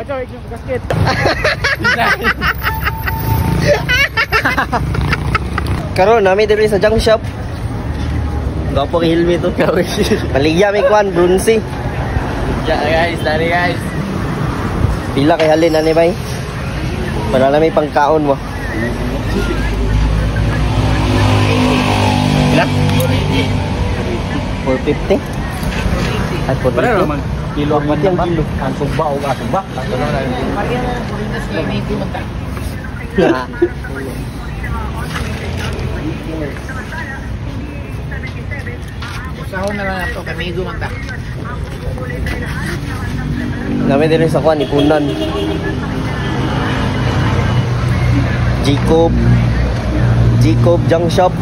ikaw yung gasket. Karon nami diri sa junk shop. Gapo kay Hilmi to. Paligya may kwan bronze. Yeah guys, dari guys. Pila kay halin ani bay? Para na may pangkaon mo. Pila? 450. Ay, 450. Para naman kilo ang kilo. Ang sugba o asugba. Maria na pulinas kay 90 man ta. Sahon na lang ito, kamigo man ta. Nami din sa kwan, ipunan. Jacob Junk Shop.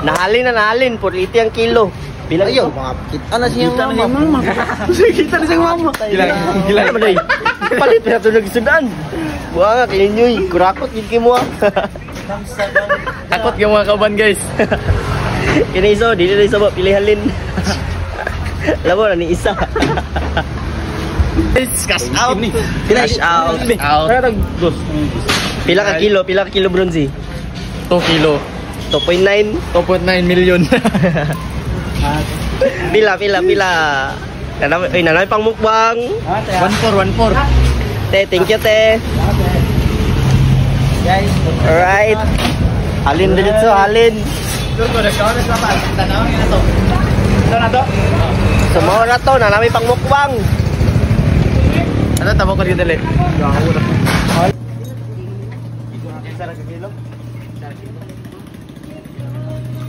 Nahalin, 480 ang kilo. Bilang yun? Kita na siyang mama. Kita na siyang mama. Gila naman ay. Palit na ito nagsundan. Buha nga, kininyoy. Kurakot, yun mo. Takot yung mga kauban guys. Kinaiso, di na isa ba, pilihalin. Alam mo na, ni isa. Cash out. Cash out. Pila ka kilo bronze? 2 kilo. 2.9 million. Pila. Nanay pang mukbang. 1.4. Thank you, te. Guys, alright. Halin dito, halin. Sumaw na to, nanami pang mukbang. Ano tabo ko dito dali?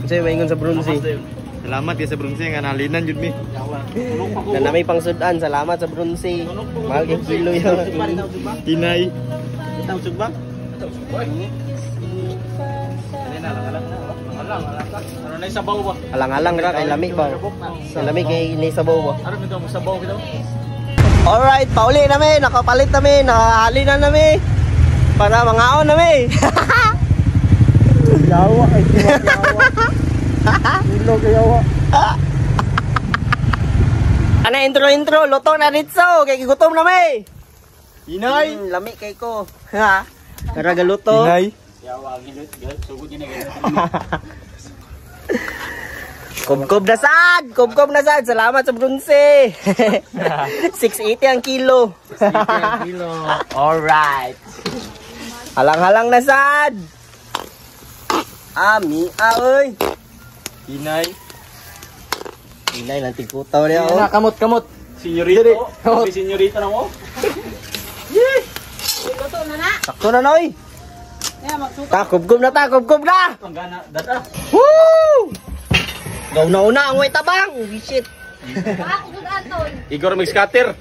Kasi maingon sa bronze. Salamat ya sa bronze nga nalinan jud mi. Nanami pang sudan, salamat sa bronze. Mahal kay kilo yan. Hinay. Itang sugba? Ano na isabaw ba? Alang-alang ra kay lami ba? Sa lami kay ni sabaw ba? Ano nito mo sabaw bitaw? Alright, pauli namin, nakapalit namin, nakahali na namin. Para mangaon namin. Yawa ay yawa. Ilo yawa. Ana intro, luto na ritso, kay gutom na may. Hinay. Lami kay ko. Ha. Para galuto. Hinay. Yawa gilut, sugod din na. Kubkob na sad. Salamat sa bronze. 680 ang kilo. 680 ang kilo. Alright. Halang-halang na sad. Ami oy. Hinay. Hinay lang tigkutaw niya oh. Kamot. Senyorito. Senyorito na mo. Sakto na noy. Kubkob na. Panggana data. Woo! Gauna ang way tabang. Shit. Igor mix cutter.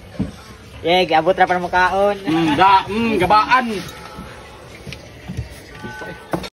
Yeah, giabot ra para makaon. Gabaan.